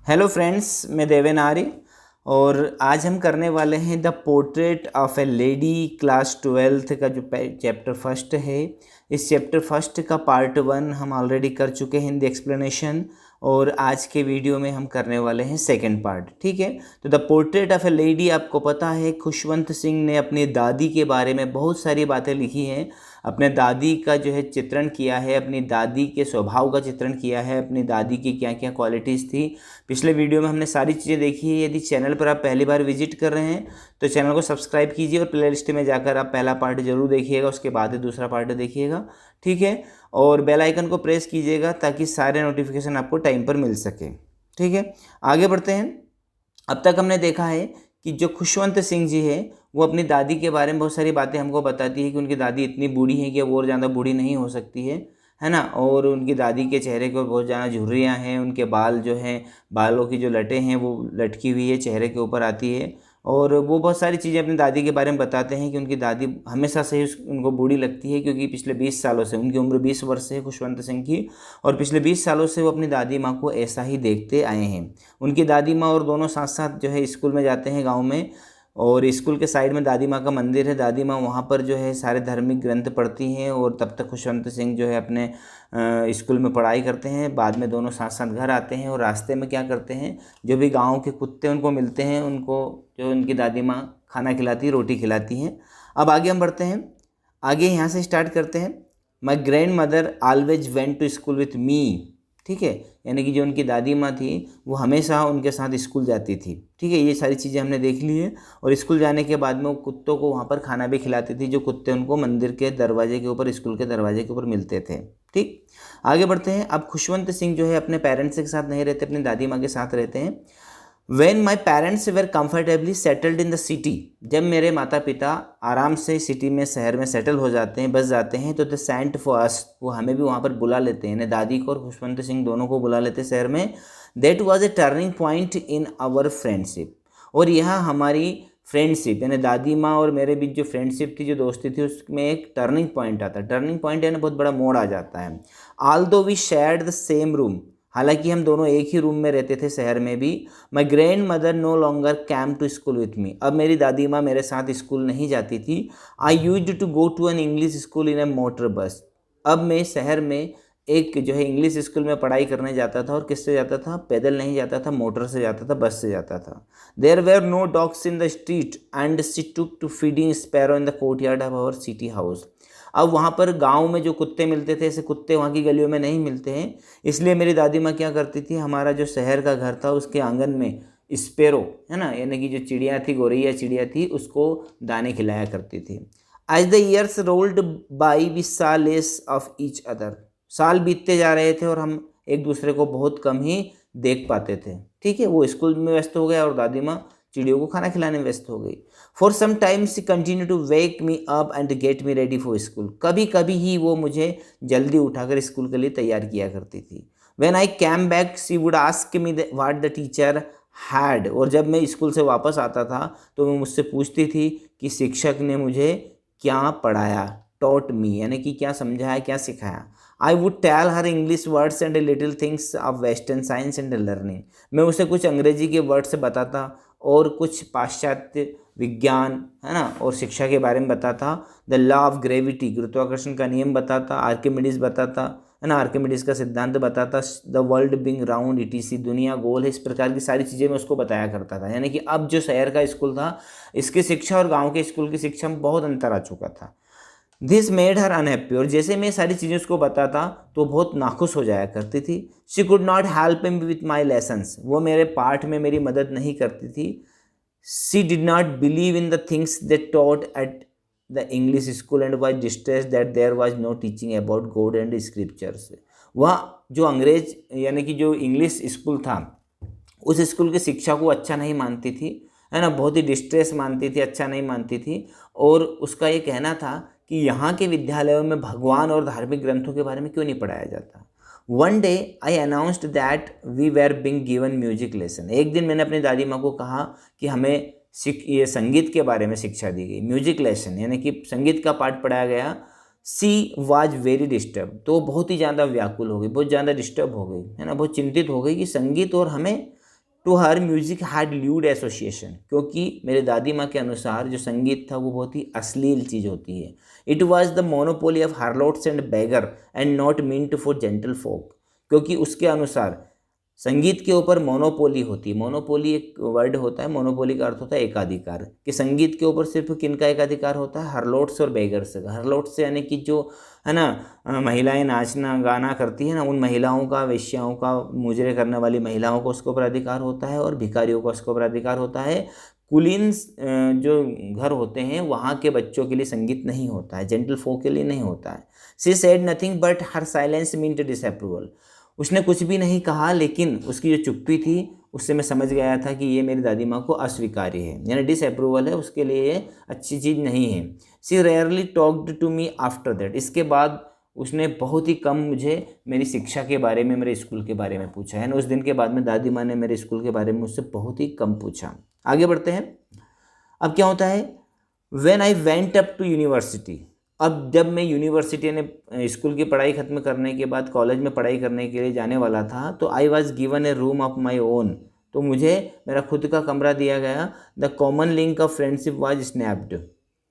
Hello friends, मैं देवेन आर्य और आज हम करने वाले हैं the portrait of A lady class 12th का जो चैप्टर फर्स्ट है। इस चैप्टर फर्स्ट का पार्ट 1 हम ऑलरेडी कर चुके हैं इन द एक्सप्लेनेशन और आज के वीडियो में हम करने वाले हैं सेकंड पार्ट। ठीक है, तो the portrait of A lady, आपको पता है खुशवंत सिंह ने अपनी दादी के बारे में बहुत सारी बातें लिखी हैं। अपने दादी का जो है चित्रण किया है, अपनी दादी के स्वभाव का चित्रण किया है, अपनी दादी की क्या क्या क्वालिटीज़ थी। पिछले वीडियो में हमने सारी चीज़ें देखी है। यदि चैनल पर आप पहली बार विजिट कर रहे हैं तो चैनल को सब्सक्राइब कीजिए और प्लेलिस्ट में जाकर आप पहला पार्ट जरूर देखिएगा, उसके बाद दूसरा पार्ट देखिएगा। ठीक है, और बेल आइकन को प्रेस कीजिएगा ताकि सारे नोटिफिकेशन आपको टाइम पर मिल सके। ठीक है, आगे बढ़ते हैं। अब तक हमने देखा है कि जो खुशवंत सिंह जी है वो अपनी दादी के बारे में बहुत सारी बातें हमको बताती है कि उनकी दादी इतनी बूढ़ी है कि वो और ज़्यादा बूढ़ी नहीं हो सकती है ना। और उनकी दादी के चेहरे के ऊपर बहुत ज़्यादा झुर्रियाँ हैं, उनके बाल जो हैं, बालों की जो लटें हैं वो लटकी हुई है, चेहरे के ऊपर आती है। और वो बहुत सारी चीज़ें अपनी दादी के बारे में बताते हैं कि उनकी दादी हमेशा से ही उनको बूढ़ी लगती है, क्योंकि पिछले 20 सालों से, उनकी उम्र 20 वर्ष है खुशवंत सिंह की, और पिछले 20 सालों से वो अपनी दादी माँ को ऐसा ही देखते आए हैं। उनकी दादी माँ और दोनों साथ साथ जो है स्कूल में जाते हैं गाँव में, और स्कूल के साइड में दादी माँ का मंदिर है। दादी माँ वहाँ पर जो है सारे धार्मिक ग्रंथ पढ़ती हैं और तब तक खुशवंत सिंह जो है अपने स्कूल में पढ़ाई करते हैं। बाद में दोनों साथ साथ घर आते हैं और रास्ते में क्या करते हैं, जो भी गांव के कुत्ते उनको मिलते हैं उनको जो उनकी दादी माँ खाना खिलाती, रोटी खिलाती हैं। अब आगे हम बढ़ते हैं, आगे यहाँ से स्टार्ट करते हैं। My grand mother always went to school with me. ठीक है, यानी कि जो उनकी दादी माँ थी वो हमेशा उनके साथ स्कूल जाती थी। ठीक है, ये सारी चीज़ें हमने देख ली है। और स्कूल जाने के बाद में वो कुत्तों को वहाँ पर खाना भी खिलाती थी, जो कुत्ते उनको मंदिर के दरवाजे के ऊपर, स्कूल के दरवाजे के ऊपर मिलते थे। ठीक, आगे बढ़ते हैं। अब खुशवंत सिंह जो है अपने पेरेंट्स के साथ नहीं रहते, अपनी दादी माँ के साथ रहते हैं। When my parents were comfortably settled in the city, जब मेरे माता पिता आराम से सिटी में, शहर में सेटल हो जाते हैं, बस जाते हैं, तो द सेंट फॉर अस, वो हमें भी वहाँ पर बुला लेते हैं, दादी को और खुशवंत सिंह दोनों को बुला लेते हैं शहर में। That was a turning point in our friendship, और यह हमारी फ्रेंडशिप यानी दादी माँ और मेरे बीच जो फ्रेंडशिप थी, जो दोस्ती थी, उसमें एक टर्निंग पॉइंट आता है। टर्निंग पॉइंट यानी बहुत बड़ा मोड़ आ जाता है। Although we shared the same room, हालांकि हम दोनों एक ही रूम में रहते थे शहर में भी। My grand mother no longer came to school with me, अब मेरी दादी माँ मेरे साथ स्कूल नहीं जाती थी। I used to go to an English school in a motor bus, अब मैं शहर में एक जो है इंग्लिश स्कूल में पढ़ाई करने जाता था। और किससे जाता था? पैदल नहीं जाता था, मोटर से जाता था, बस से जाता था। There were no dogs in the street and she took to feeding sparrow in the courtyard of our city house, अब वहाँ पर गांव में जो कुत्ते मिलते थे, ऐसे कुत्ते वहाँ की गलियों में नहीं मिलते हैं, इसलिए मेरी दादी माँ क्या करती थी, हमारा जो शहर का घर था उसके आंगन में स्पेरो है ना, यानी कि जो चिड़िया थी, गौरैया चिड़िया थी, उसको दाने खिलाया करती थी। As the years rolled by we saw less of each other, साल बीतते जा रहे थे और हम एक दूसरे को बहुत कम ही देख पाते थे। ठीक है, वो स्कूल में व्यस्त हो गया और दादी माँ चिड़ियों को खाना खिलाने में व्यस्त हो गई। For some time she continue to wake me up and get me ready for school, कभी कभी ही वो मुझे जल्दी उठाकर स्कूल के लिए तैयार किया करती थी। When I came back she would ask me what the teacher had, और जब मैं स्कूल से वापस आता था तो वो मुझसे पूछती थी कि शिक्षक ने मुझे क्या पढ़ाया, टॉट मी, यानी कि क्या समझाया, क्या सिखाया। I would tell her English words and little things of western science and learning, मैं उसे कुछ अंग्रेजी के वर्ड से बताता और कुछ पाश्चात्य विज्ञान है ना और शिक्षा के बारे में बताता। द लॉ ऑफ ग्रेविटी, गुरुत्वाकर्षण का नियम बताता। आर्किमिडीज बताता है ना, आर्किमिडीज का सिद्धांत बताता। The world being round etc, दुनिया गोल है, इस प्रकार की सारी चीज़ें मैं उसको बताया करता था। यानी कि अब जो शहर का स्कूल था, इसकी शिक्षा और गाँव के स्कूल की शिक्षा में बहुत अंतर आ चुका था। दिस मेड हर अनहैप्पी, और जैसे मैं सारी चीज़ें उसको बताता तो बहुत नाखुश हो जाया करती थी। She could not help him with my lessons, वो मेरे पाठ में मेरी मदद नहीं करती थी। She did not believe in the things that taught at the English school and was distress that there was no teaching about God and scriptures, वह जो अंग्रेज यानी कि जो इंग्लिश स्कूल था, उस स्कूल की शिक्षा को अच्छा नहीं मानती थी, है ना, बहुत ही डिस्ट्रेस मानती थी, अच्छा नहीं मानती थी। और उसका ये कहना था कि यहाँ के विद्यालयों में भगवान और धार्मिक ग्रंथों के बारे में क्यों नहीं पढ़ाया जाता। One day I announced that we were being given music lesson, एक दिन मैंने अपनी दादी माँ को कहा कि हमें ये संगीत के बारे में शिक्षा दी गई, म्यूजिक लेसन यानी कि संगीत का पाठ पढ़ाया गया। सी वाज वेरी डिस्टर्ब, तो बहुत ही ज़्यादा व्याकुल हो गई, बहुत ज़्यादा डिस्टर्ब हो गई, है ना, बहुत चिंतित हो गई कि संगीत और हमें to her music had lewd association, क्योंकि मेरे दादी माँ के अनुसार जो संगीत था वो बहुत ही अश्लील चीज़ होती है। It was the monopoly of harlots and beggar and not meant for gentle folk, क्योंकि उसके अनुसार संगीत के ऊपर मोनोपोली होती है। मोनोपोली एक वर्ड होता है, मोनोपोली का अर्थ होता है एकाधिकार, कि संगीत के ऊपर सिर्फ किनका एकाधिकार होता है, हरलोट्स और बेगर्स का। हरलोट्स यानी कि जो है ना महिलाएं नाचना गाना करती हैं ना, उन महिलाओं का, वेश्याओं का, मुजरे करने वाली महिलाओं को उसके ऊपर अधिकार होता है, और भिखारियों का उसके ऊपर अधिकार होता है। कुलीन्स जो घर होते हैं वहाँ के बच्चों के लिए संगीत नहीं होता है, जेंटल फोक के लिए नहीं होता है। She said nothing but her silence meant disapproval, उसने कुछ भी नहीं कहा, लेकिन उसकी जो चुप्पी थी उससे मैं समझ गया था कि ये मेरी दादी माँ को अस्वीकार्य है, यानी डिसअप्रूवल है, उसके लिए ये अच्छी चीज़ नहीं है। She rarely talked to me after that, इसके बाद उसने बहुत ही कम मुझे मेरी शिक्षा के बारे में, मेरे स्कूल के बारे में पूछा है ना। उस दिन के बाद में दादी माँ ने मेरे स्कूल के बारे में मुझसे बहुत ही कम पूछा। आगे बढ़ते हैं। अब क्या होता है, when I went up to university, अब जब मैं यूनिवर्सिटी ने स्कूल की पढ़ाई ख़त्म करने के बाद कॉलेज में पढ़ाई करने के लिए जाने वाला था, तो I was given A room of my own, तो मुझे मेरा खुद का कमरा दिया गया। The common link of friendship was snapped,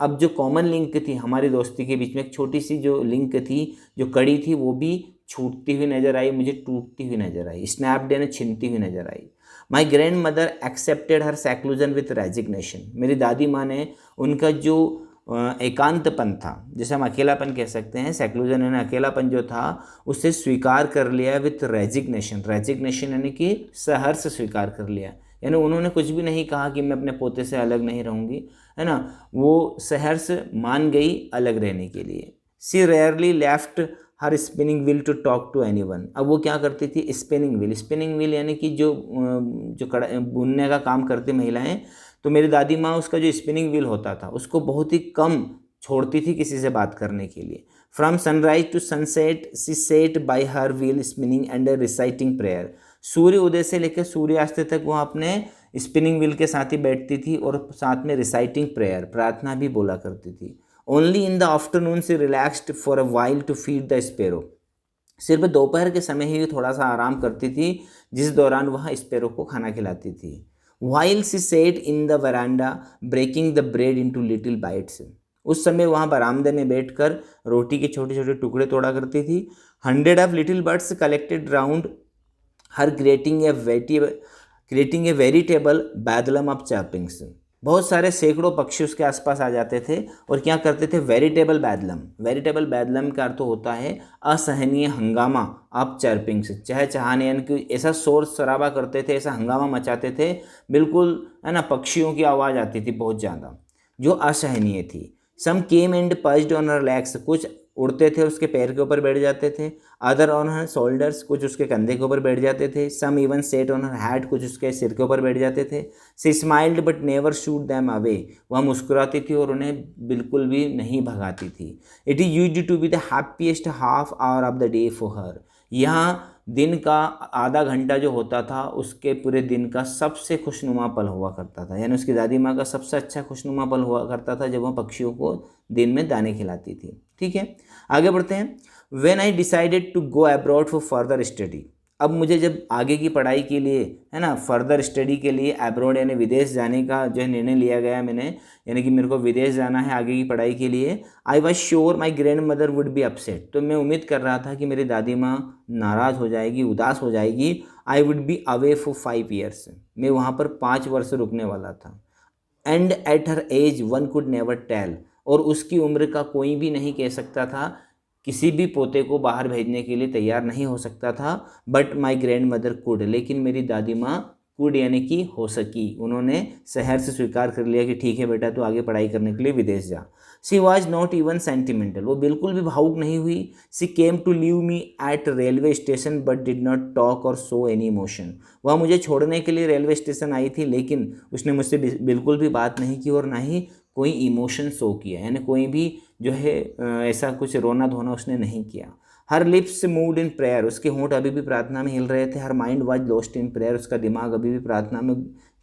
अब जो कॉमन लिंक थी हमारी दोस्ती के बीच में, एक छोटी सी जो लिंक थी, जो कड़ी थी, वो भी छूटती हुई नज़र आई, मुझे टूटती हुई नज़र आई। स्नैप्ड यानी छिनती हुई नज़र आई। My grand mother accepted her seclusion with resignation, मेरी दादी माँ ने उनका जो एकांतपन था, जैसे हम अकेलापन कह सकते हैं, सेक्लूजन यानी अकेलापन जो था, उसे स्वीकार कर लिया विथ रेजिग्नेशन। रेजिग्नेशन यानी कि सहर्ष स्वीकार कर लिया, यानी उन्होंने कुछ भी नहीं कहा कि मैं अपने पोते से अलग नहीं रहूँगी, है ना, वो सहर्ष मान गई अलग रहने के लिए। She rarely left her spinning wheel to talk to anyone, अब वो क्या करती थी, स्पिनिंग व्हील, स्पिनिंग व्हील यानी कि जो कड़ा बुनने का काम करती महिलाएं, तो मेरी दादी माँ उसका जो स्पिनिंग व्हील होता था उसको बहुत ही कम छोड़ती थी किसी से बात करने के लिए। From sunrise to sunset she sat by her wheel spinning and reciting prayer, सूर्य उदय से लेकर सूर्यास्त तक वो अपने स्पिनिंग व्हील के साथ ही बैठती थी और साथ में रिसाइटिंग प्रेयर, प्रार्थना भी बोला करती थी। Only in the afternoon she relaxed for a while to feed the sparrow, सिर्फ दोपहर के समय ही थोड़ा सा आराम करती थी, जिस दौरान वह स्पेरो को खाना खिलाती थी। While she sat in the veranda breaking the bread into little bites, उस समय वहाँ बरामदे में बैठकर रोटी के छोटे छोटे टुकड़े तोड़ा करती थी। 100 of little birds collected round her creating a veritable bedlam of chirpings, बहुत सारे सैकड़ों पक्षी उसके आसपास आ जाते थे और क्या करते थे, वेरिटेबल बैदलम। वेरिटेबल बैदलम का अर्थ होता है असहनीय हंगामा ऑफ चर्पिंग्स, चहचहाने, यानी कि ऐसा शोर शराबा करते थे, ऐसा हंगामा मचाते थे, बिल्कुल है ना, पक्षियों की आवाज़ आती थी बहुत ज़्यादा, जो असहनीय थी। Some came and perched on her legs, कुछ उड़ते थे उसके पैर के ऊपर बैठ जाते थे। अदर ऑन हर शोल्डर्स, कुछ उसके कंधे के ऊपर बैठ जाते थे। Some even sat on her head, कुछ उसके सिर के ऊपर बैठ जाते थे। She smiled but never shooed them away, वह मुस्कुराती थी और उन्हें बिल्कुल भी नहीं भगाती थी। It is used to be the happiest half hour of the day for her, यहाँ दिन का आधा घंटा जो होता था उसके पूरे दिन का सबसे खुशनुमा पल हुआ करता था, यानी उसकी दादी माँ का सबसे अच्छा खुशनुमा पल हुआ करता था जब वह पक्षियों को दिन में दाने खिलाती थी। ठीक है, आगे बढ़ते हैं। When I decided to go abroad for further study, अब मुझे जब आगे की पढ़ाई के लिए, है ना, फर्दर स्टडी के लिए अब्रॉड यानी विदेश जाने का जो है निर्णय लिया गया मैंने, यानी कि मेरे को विदेश जाना है आगे की पढ़ाई के लिए। I was sure my grand mother would be upset, तो मैं उम्मीद कर रहा था कि मेरी दादी माँ नाराज़ हो जाएगी, उदास हो जाएगी। I would be away for 5 years, मैं वहाँ पर 5 वर्ष रुकने वाला था। And at her age one could never tell, और उसकी उम्र का कोई भी नहीं कह सकता था, किसी भी पोते को बाहर भेजने के लिए तैयार नहीं हो सकता था। But my grand mother could, लेकिन मेरी दादी माँ कुड यानी कि हो सकी, उन्होंने शहर से स्वीकार कर लिया कि ठीक है बेटा, तो आगे पढ़ाई करने के लिए विदेश जा। She was not even sentimental, वो बिल्कुल भी भावुक नहीं हुई। She came to leave me at railway station but did not talk और शो एनी इमोशन, वह मुझे छोड़ने के लिए रेलवे स्टेशन आई थी, लेकिन उसने मुझसे बिल्कुल भी बात नहीं की और ना ही कोई इमोशन शो किया, यानी कोई भी जो है ऐसा कुछ रोना धोना उसने नहीं किया। Her lips moved in prayer, उसके होंठ अभी भी प्रार्थना में हिल रहे थे। Her mind was lost in prayer, उसका दिमाग अभी भी प्रार्थना में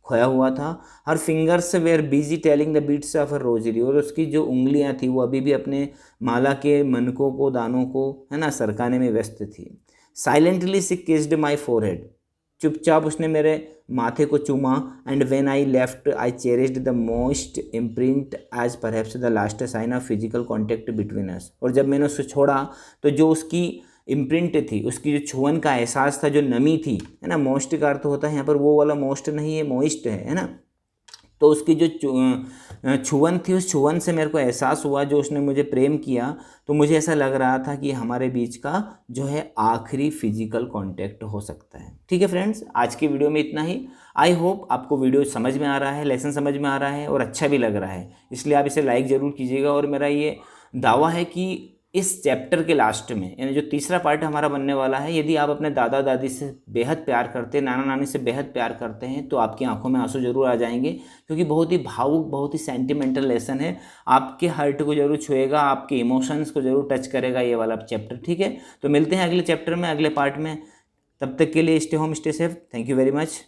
खोया हुआ था। Her fingers were busy telling the beats of her rosary, और उसकी जो उंगलियां थी वो अभी भी अपने माला के मनकों को, दानों को, है ना, सरकाने में व्यस्त थी। Silently she kissed my forehead, चुपचाप उसने मेरे माथे को चूमा। And when I left I cherished the most imprint as perhaps the last sign of physical contact between us. और जब मैंने उसको छोड़ा तो जो उसकी इम्प्रिंट थी, उसकी जो छुअन का एहसास था, जो नमी थी, है ना, मोस्ट का अर्थ होता है यहाँ पर वो वाला मोस्ट नहीं है, मोइस्ट है ना। तो उसकी जो छुअन थी, उस छुअन से मेरे को एहसास हुआ, जो उसने मुझे प्रेम किया, तो मुझे ऐसा लग रहा था कि हमारे बीच का जो है आखिरी फिजिकल कांटेक्ट हो सकता है। ठीक है फ्रेंड्स, आज की वीडियो में इतना ही। आई होप आपको वीडियो समझ में आ रहा है, लेसन समझ में आ रहा है और अच्छा भी लग रहा है, इसलिए आप इसे लाइक ज़रूर कीजिएगा। और मेरा ये दावा है कि इस चैप्टर के लास्ट में, यानी जो तीसरा पार्ट हमारा बनने वाला है, यदि आप अपने दादा दादी से बेहद प्यार करते हैं, नाना नानी से बेहद प्यार करते हैं, तो आपकी आंखों में आंसू जरूर आ जाएंगे, क्योंकि बहुत ही भावुक, बहुत ही सेंटिमेंटल लेसन है। आपके हार्ट को जरूर छुएगा, आपके इमोशंस को जरूर टच करेगा ये वाला चैप्टर। ठीक है, तो मिलते हैं अगले चैप्टर में, अगले पार्ट में। तब तक के लिए stay home, stay safe. Thank you very much.